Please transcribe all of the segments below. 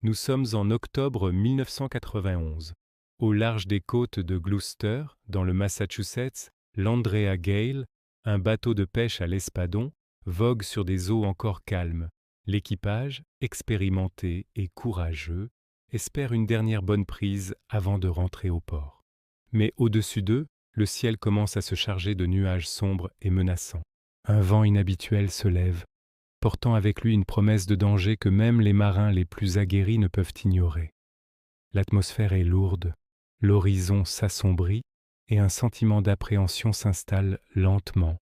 Nous sommes en octobre 1991. Au large des côtes de Gloucester, dans le Massachusetts, l'Andrea Gale, un bateau de pêche à l'espadon, vogue sur des eaux encore calmes. L'équipage, expérimenté et courageux, espère une dernière bonne prise avant de rentrer au port. Mais au-dessus d'eux, le ciel commence à se charger de nuages sombres et menaçants. Un vent inhabituel se lève, portant avec lui une promesse de danger que même les marins les plus aguerris ne peuvent ignorer. L'atmosphère est lourde, l'horizon s'assombrit et un sentiment d'appréhension s'installe lentement.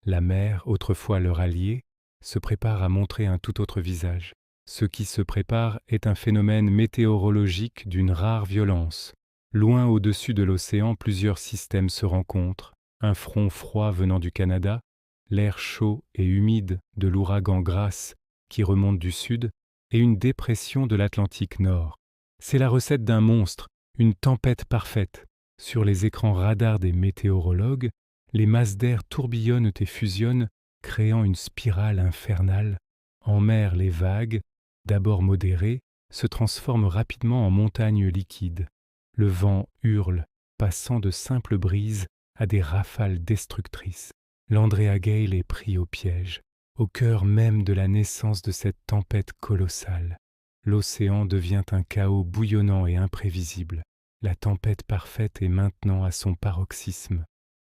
La mer, autrefois leur allié, se prépare à montrer un tout autre visage. Ce qui se prépare est un phénomène météorologique d'une rare violence. Loin au-dessus de l'océan, plusieurs systèmes se rencontrent. Un front froid venant du Canada, l'air chaud et humide de l'ouragan Grace qui remonte du sud, et une dépression de l'Atlantique Nord. C'est la recette d'un monstre, une tempête parfaite. Sur les écrans radars des météorologues, les masses d'air tourbillonnent et fusionnent, créant une spirale infernale. En mer, les vagues, d'abord modérées, se transforment rapidement en montagnes liquides. Le vent hurle, passant de simples brises à des rafales destructrices. L'Andrea Gale est pris au piège, au cœur même de la naissance de cette tempête colossale. L'océan devient un chaos bouillonnant et imprévisible. La tempête parfaite est maintenant à son paroxysme.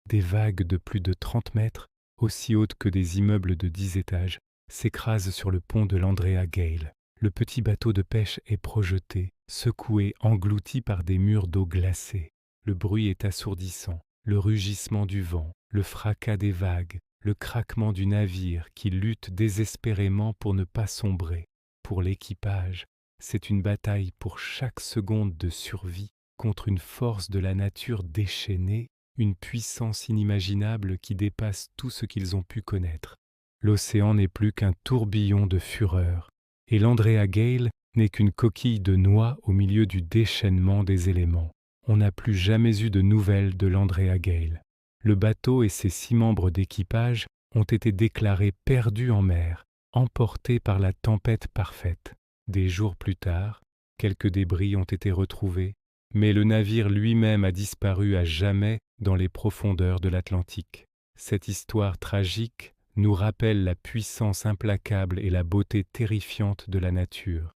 Des vagues de plus de 30 mètres, aussi hautes que des immeubles de 10 étages, s'écrasent sur le pont de l'Andrea Gale. Le petit bateau de pêche est projeté, secoué, englouti par des murs d'eau glacée. Le bruit est assourdissant, le rugissement du vent, le fracas des vagues, le craquement du navire qui lutte désespérément pour ne pas sombrer. Pour l'équipage, c'est une bataille pour chaque seconde de survie contre une force de la nature déchaînée, une puissance inimaginable qui dépasse tout ce qu'ils ont pu connaître. L'océan n'est plus qu'un tourbillon de fureur, et l'Andrea Gale n'est qu'une coquille de noix au milieu du déchaînement des éléments. On n'a plus jamais eu de nouvelles de l'Andrea Gale. Le bateau et ses 6 membres d'équipage ont été déclarés perdus en mer, emportés par la tempête parfaite. Des jours plus tard, quelques débris ont été retrouvés, mais le navire lui-même a disparu à jamais dans les profondeurs de l'Atlantique. Cette histoire tragique nous rappelle la puissance implacable et la beauté terrifiante de la nature.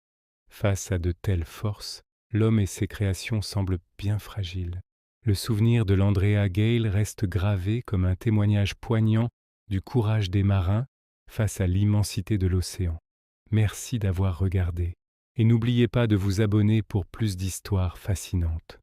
Face à de telles forces, l'homme et ses créations semblent bien fragiles. Le souvenir de l'Andrea Gale reste gravé comme un témoignage poignant du courage des marins face à l'immensité de l'océan. Merci d'avoir regardé et n'oubliez pas de vous abonner pour plus d'histoires fascinantes.